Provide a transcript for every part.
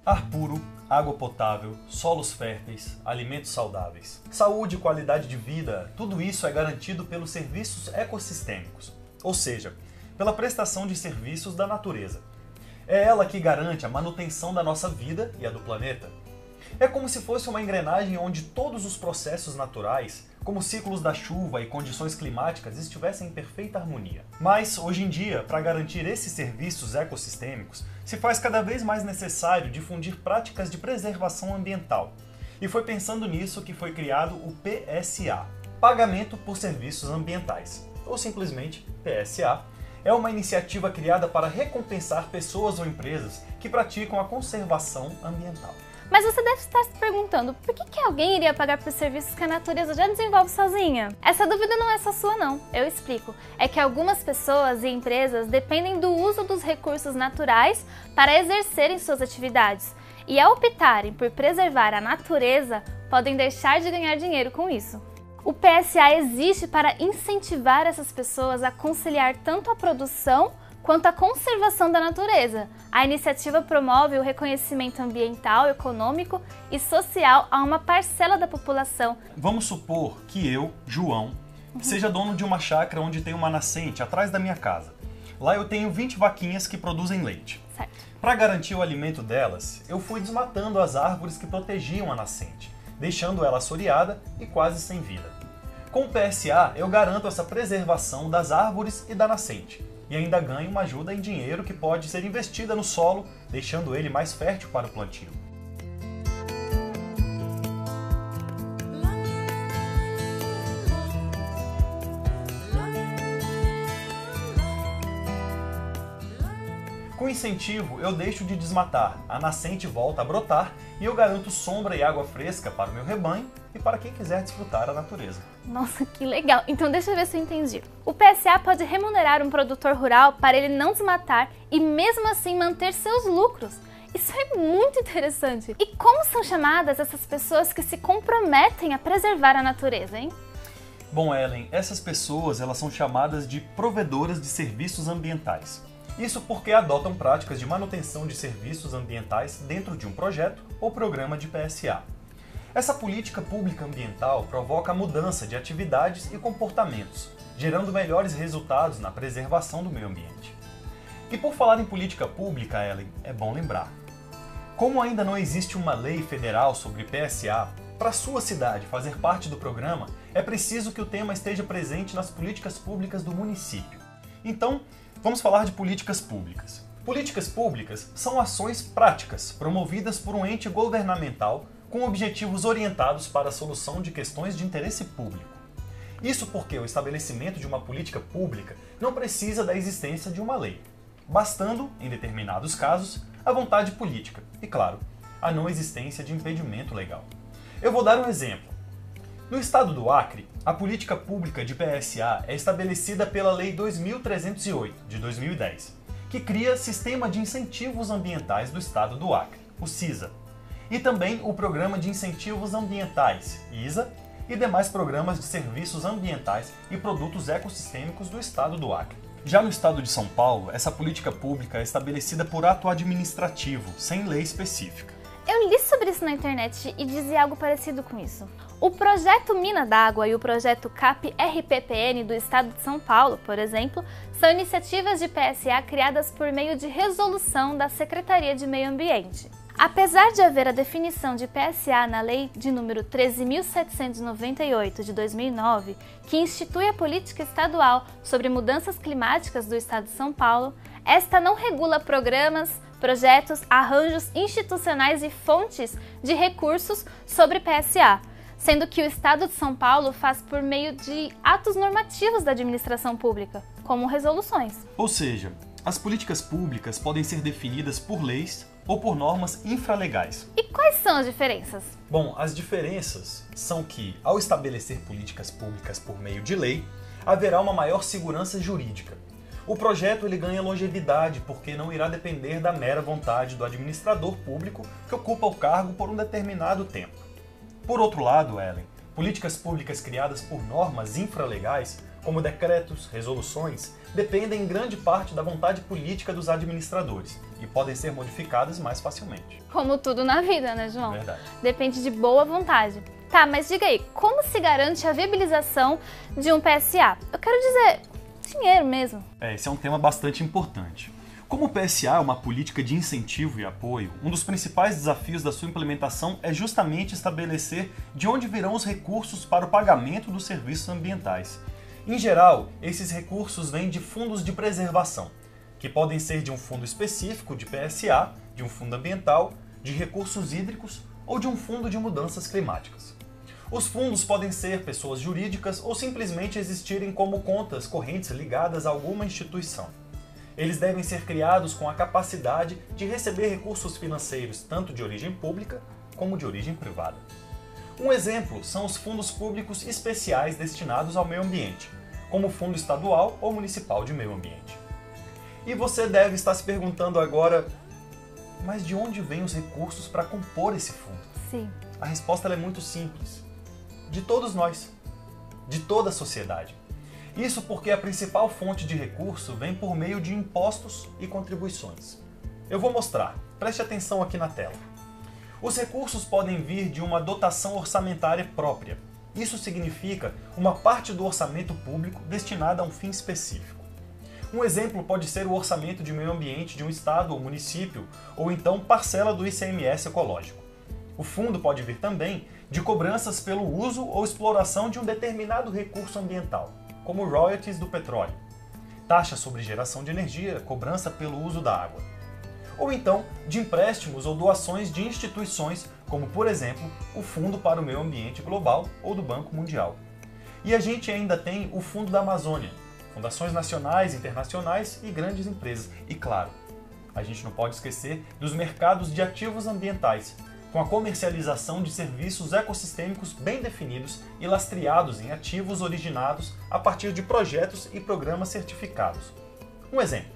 Ar puro, água potável, solos férteis, alimentos saudáveis. Saúde e qualidade de vida, tudo isso é garantido pelos serviços ecossistêmicos, ou seja, pela prestação de serviços da natureza. É ela que garante a manutenção da nossa vida e a do planeta. É como se fosse uma engrenagem onde todos os processos naturais, como ciclos da chuva e condições climáticas, estivessem em perfeita harmonia. Mas, hoje em dia, para garantir esses serviços ecossistêmicos, se faz cada vez mais necessário difundir práticas de preservação ambiental. E foi pensando nisso que foi criado o PSA, Pagamento por Serviços Ambientais, ou simplesmente PSA. É uma iniciativa criada para recompensar pessoas ou empresas que praticam a conservação ambiental. Mas você deve estar se perguntando, por que alguém iria pagar por serviços que a natureza já desenvolve sozinha? Essa dúvida não é só sua não, eu explico. É que algumas pessoas e empresas dependem do uso dos recursos naturais para exercerem suas atividades. E ao optarem por preservar a natureza, podem deixar de ganhar dinheiro com isso. O PSA existe para incentivar essas pessoas a conciliar tanto a produção quanto a conservação da natureza. A iniciativa promove o reconhecimento ambiental, econômico e social a uma parcela da população. Vamos supor que eu, João, seja dono de uma chácara onde tem uma nascente atrás da minha casa. Lá eu tenho 20 vaquinhas que produzem leite. Para garantir o alimento delas, eu fui desmatando as árvores que protegiam a nascente, deixando ela assoreada e quase sem vida. Com o PSA, eu garanto essa preservação das árvores e da nascente. E ainda ganha uma ajuda em dinheiro que pode ser investida no solo, deixando ele mais fértil para o plantio. Com incentivo, eu deixo de desmatar, a nascente volta a brotar e eu garanto sombra e água fresca para o meu rebanho e para quem quiser desfrutar a natureza. Nossa, que legal! Então deixa eu ver se eu entendi. O PSA pode remunerar um produtor rural para ele não desmatar e mesmo assim manter seus lucros. Isso é muito interessante! E como são chamadas essas pessoas que se comprometem a preservar a natureza, hein? Bom, Ellen, essas pessoas elas são chamadas de provedoras de serviços ambientais. Isso porque adotam práticas de manutenção de serviços ambientais dentro de um projeto ou programa de PSA. Essa política pública ambiental provoca a mudança de atividades e comportamentos, gerando melhores resultados na preservação do meio ambiente. E por falar em política pública, Ellen, é bom lembrar. Como ainda não existe uma lei federal sobre PSA, para sua cidade fazer parte do programa, é preciso que o tema esteja presente nas políticas públicas do município. Então, vamos falar de políticas públicas. Políticas públicas são ações práticas promovidas por um ente governamental com objetivos orientados para a solução de questões de interesse público. Isso porque o estabelecimento de uma política pública não precisa da existência de uma lei, bastando, em determinados casos, a vontade política e, claro, a não existência de impedimento legal. Eu vou dar um exemplo. No estado do Acre, a política pública de PSA é estabelecida pela Lei 2.308, de 2010, que cria Sistema de Incentivos Ambientais do Estado do Acre, o SISA, e também o Programa de Incentivos Ambientais, ISA, e demais programas de serviços ambientais e produtos ecossistêmicos do Estado do Acre. Já no estado de São Paulo, essa política pública é estabelecida por ato administrativo, sem lei específica. Eu li sobre isso na internet e dizia algo parecido com isso. O projeto Mina d'Água e o projeto CAP-RPPN do estado de São Paulo, por exemplo, são iniciativas de PSA criadas por meio de resolução da Secretaria de Meio Ambiente. Apesar de haver a definição de PSA na Lei de número 13.798 de 2009, que institui a política estadual sobre mudanças climáticas do estado de São Paulo, esta não regula programas, projetos, arranjos institucionais e fontes de recursos sobre PSA, sendo que o Estado de São Paulo faz por meio de atos normativos da administração pública, como resoluções. Ou seja, as políticas públicas podem ser definidas por leis ou por normas infralegais. E quais são as diferenças? Bom, as diferenças são que, ao estabelecer políticas públicas por meio de lei, haverá uma maior segurança jurídica. O projeto ele ganha longevidade porque não irá depender da mera vontade do administrador público que ocupa o cargo por um determinado tempo. Por outro lado, Ellen, políticas públicas criadas por normas infralegais como decretos, resoluções, dependem em grande parte da vontade política dos administradores e podem ser modificadas mais facilmente. Como tudo na vida, né, João? Verdade. Depende de boa vontade. Tá, mas diga aí, como se garante a viabilização de um PSA? Eu quero dizer, dinheiro mesmo. Esse é um tema bastante importante. Como o PSA é uma política de incentivo e apoio, um dos principais desafios da sua implementação é justamente estabelecer de onde virão os recursos para o pagamento dos serviços ambientais. Em geral, esses recursos vêm de fundos de preservação, que podem ser de um fundo específico de PSA, de um fundo ambiental, de recursos hídricos ou de um fundo de mudanças climáticas. Os fundos podem ser pessoas jurídicas ou simplesmente existirem como contas correntes ligadas a alguma instituição. Eles devem ser criados com a capacidade de receber recursos financeiros tanto de origem pública como de origem privada. Um exemplo são os fundos públicos especiais destinados ao meio ambiente, como o Fundo Estadual ou Municipal de Meio Ambiente. E você deve estar se perguntando agora, mas de onde vêm os recursos para compor esse fundo? Sim. A resposta é muito simples. De todos nós. De toda a sociedade. Isso porque a principal fonte de recurso vem por meio de impostos e contribuições. Eu vou mostrar, preste atenção aqui na tela. Os recursos podem vir de uma dotação orçamentária própria. Isso significa uma parte do orçamento público destinada a um fim específico. Um exemplo pode ser o orçamento de meio ambiente de um estado ou município, ou então parcela do ICMS ecológico. O fundo pode vir também de cobranças pelo uso ou exploração de um determinado recurso ambiental, como royalties do petróleo, taxa sobre geração de energia, cobrança pelo uso da água. Ou então de empréstimos ou doações de instituições, como por exemplo o Fundo para o Meio Ambiente Global ou do Banco Mundial. E a gente ainda tem o Fundo da Amazônia, fundações nacionais, internacionais e grandes empresas. E claro, a gente não pode esquecer dos mercados de ativos ambientais, com a comercialização de serviços ecossistêmicos bem definidos e lastreados em ativos originados a partir de projetos e programas certificados. Um exemplo: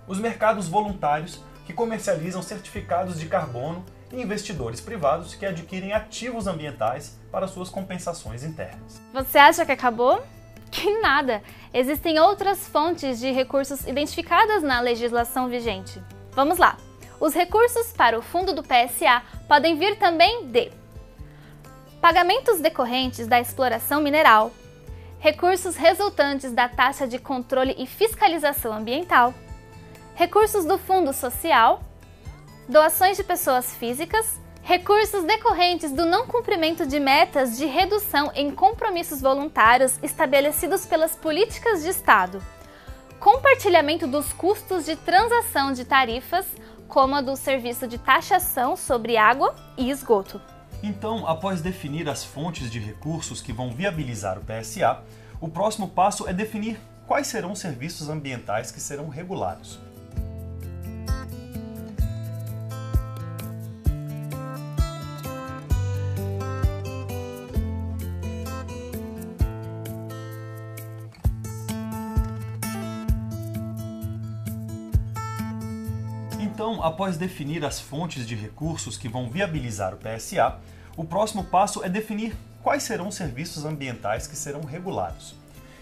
os mercados voluntários que comercializam certificados de carbono e investidores privados que adquirem ativos ambientais para suas compensações internas. Você acha que acabou? Que nada! Existem outras fontes de recursos identificadas na legislação vigente. Vamos lá! Os recursos para o fundo do PSA podem vir também de pagamentos decorrentes da exploração mineral, recursos resultantes da taxa de controle e fiscalização ambiental, recursos do Fundo Social, doações de pessoas físicas, recursos decorrentes do não cumprimento de metas de redução em compromissos voluntários estabelecidos pelas políticas de Estado, compartilhamento dos custos de transação de tarifas, como a do serviço de taxação sobre água e esgoto. Então, após definir as fontes de recursos que vão viabilizar o PSA, o próximo passo é definir quais serão os serviços ambientais que serão regulados. Então, após definir as fontes de recursos que vão viabilizar o PSA, o próximo passo é definir quais serão os serviços ambientais que serão regulados.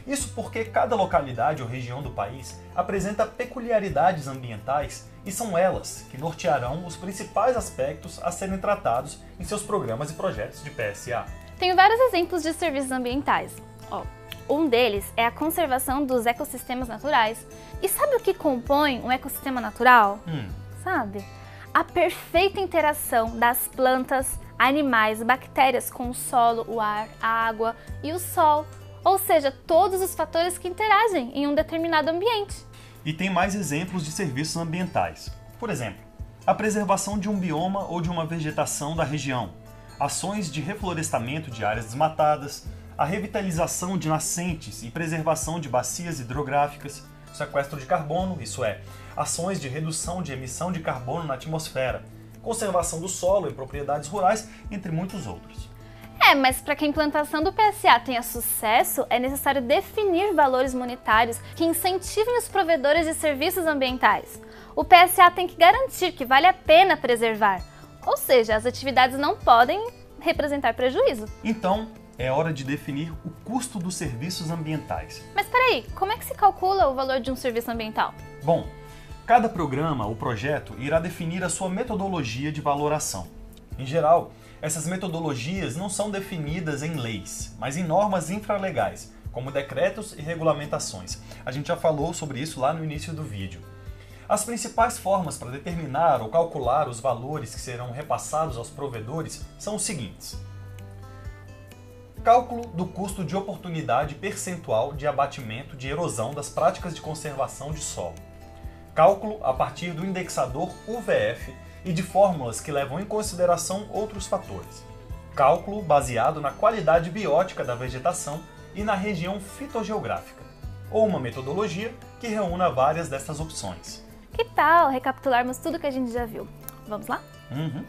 Isso porque cada localidade ou região do país apresenta peculiaridades ambientais e são elas que nortearão os principais aspectos a serem tratados em seus programas e projetos de PSA. Tenho vários exemplos de serviços ambientais. Um deles é a conservação dos ecossistemas naturais. E sabe o que compõe um ecossistema natural? Sabe? A perfeita interação das plantas, animais, bactérias com o solo, o ar, a água e o sol. Ou seja, todos os fatores que interagem em um determinado ambiente. E tem mais exemplos de serviços ambientais. Por exemplo, a preservação de um bioma ou de uma vegetação da região, ações de reflorestamento de áreas desmatadas, a revitalização de nascentes e preservação de bacias hidrográficas, sequestro de carbono, isso é, ações de redução de emissão de carbono na atmosfera, conservação do solo em propriedades rurais, entre muitos outros. Mas para que a implantação do PSA tenha sucesso, é necessário definir valores monetários que incentivem os provedores de serviços ambientais. O PSA tem que garantir que vale a pena preservar, ou seja, as atividades não podem representar prejuízo. Então, é hora de definir o custo dos serviços ambientais. Mas peraí, como é que se calcula o valor de um serviço ambiental? Bom, cada programa ou projeto irá definir a sua metodologia de valoração. Em geral, essas metodologias não são definidas em leis, mas em normas infralegais, como decretos e regulamentações. A gente já falou sobre isso lá no início do vídeo. As principais formas para determinar ou calcular os valores que serão repassados aos provedores são os seguintes: cálculo do custo de oportunidade percentual de abatimento de erosão das práticas de conservação de solo. Cálculo a partir do indexador UVF e de fórmulas que levam em consideração outros fatores. Cálculo baseado na qualidade biótica da vegetação e na região fitogeográfica. Ou uma metodologia que reúna várias dessas opções. Que tal recapitularmos tudo que a gente já viu? Vamos lá? Uhum.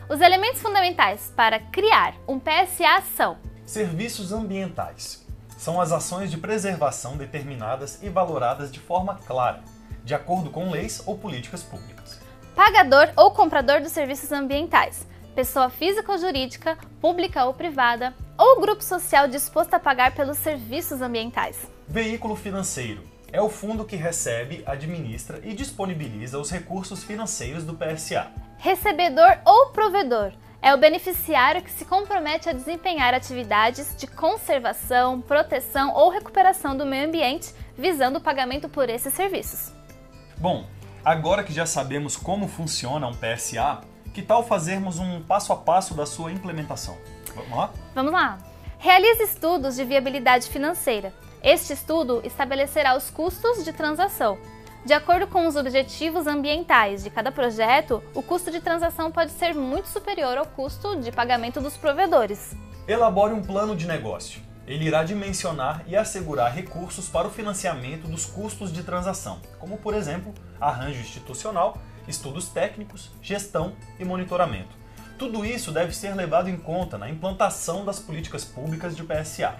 Os elementos fundamentais para criar um PSA são: serviços ambientais. São as ações de preservação determinadas e valoradas de forma clara, de acordo com leis ou políticas públicas. Pagador ou comprador dos serviços ambientais. Pessoa física ou jurídica, pública ou privada, ou grupo social disposto a pagar pelos serviços ambientais. Veículo financeiro. É o fundo que recebe, administra e disponibiliza os recursos financeiros do PSA. Recebedor ou provedor. É o beneficiário que se compromete a desempenhar atividades de conservação, proteção ou recuperação do meio ambiente, visando o pagamento por esses serviços. Bom, agora que já sabemos como funciona um PSA, que tal fazermos um passo a passo da sua implementação? Vamos lá? Vamos lá! Realize estudos de viabilidade financeira. Este estudo estabelecerá os custos de transação. De acordo com os objetivos ambientais de cada projeto, o custo de transação pode ser muito superior ao custo de pagamento dos provedores. Elabore um plano de negócio. Ele irá dimensionar e assegurar recursos para o financiamento dos custos de transação, como, por exemplo, arranjo institucional, estudos técnicos, gestão e monitoramento. Tudo isso deve ser levado em conta na implantação das políticas públicas de PSA.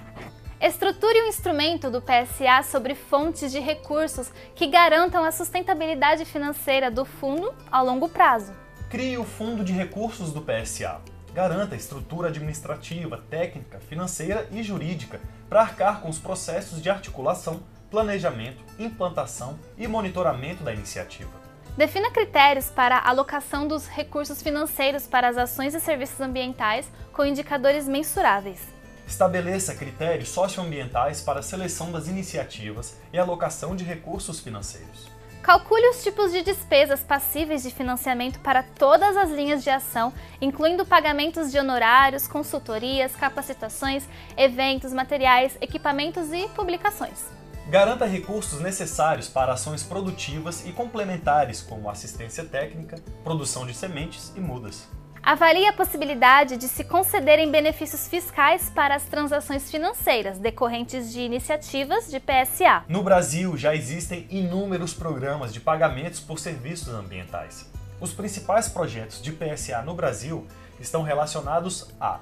Estruture um instrumento do PSA sobre fontes de recursos que garantam a sustentabilidade financeira do fundo ao longo prazo. Crie o Fundo de Recursos do PSA. Garanta a estrutura administrativa, técnica, financeira e jurídica para arcar com os processos de articulação, planejamento, implantação e monitoramento da iniciativa. Defina critérios para a alocação dos recursos financeiros para as ações e serviços ambientais com indicadores mensuráveis. Estabeleça critérios socioambientais para a seleção das iniciativas e alocação de recursos financeiros. Calcule os tipos de despesas passíveis de financiamento para todas as linhas de ação, incluindo pagamentos de honorários, consultorias, capacitações, eventos, materiais, equipamentos e publicações. Garanta recursos necessários para ações produtivas e complementares, como assistência técnica, produção de sementes e mudas. Avalie a possibilidade de se concederem benefícios fiscais para as transações financeiras decorrentes de iniciativas de PSA. No Brasil, já existem inúmeros programas de pagamentos por serviços ambientais. Os principais projetos de PSA no Brasil estão relacionados a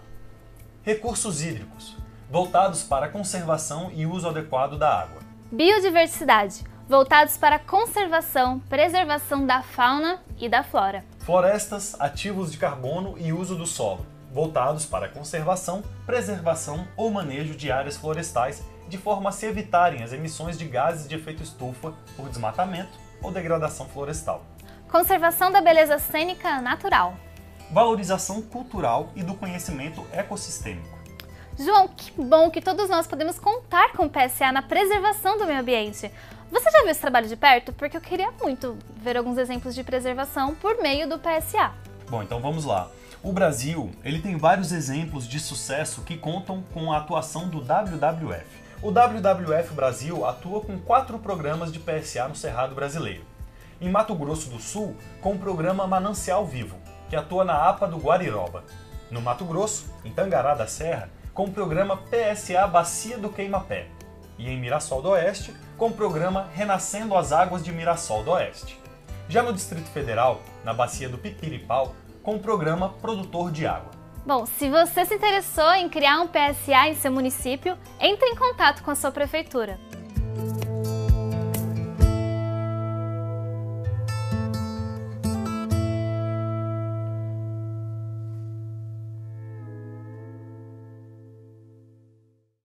recursos hídricos, voltados para a conservação e uso adequado da água. Biodiversidade, voltados para a conservação, preservação da fauna e da flora. Florestas, ativos de carbono e uso do solo, voltados para a conservação, preservação ou manejo de áreas florestais, de forma a se evitarem as emissões de gases de efeito estufa por desmatamento ou degradação florestal. Conservação da beleza cênica natural. Valorização cultural e do conhecimento ecossistêmico. João, que bom que todos nós podemos contar com o PSA na preservação do meio ambiente. Você já viu esse trabalho de perto? Porque eu queria muito ver alguns exemplos de preservação por meio do PSA. Bom, então vamos lá. O Brasil, ele tem vários exemplos de sucesso que contam com a atuação do WWF. O WWF Brasil atua com 4 programas de PSA no Cerrado brasileiro. Em Mato Grosso do Sul, com o programa Manancial Vivo, que atua na APA do Guariroba. No Mato Grosso, em Tangará da Serra, com o programa PSA Bacia do Queimapé. E em Mirassol do Oeste, com o programa Renascendo as Águas de Mirassol do Oeste. Já no Distrito Federal, na Bacia do Pipiripau, com o programa Produtor de Água. Bom, se você se interessou em criar um PSA em seu município, entre em contato com a sua prefeitura.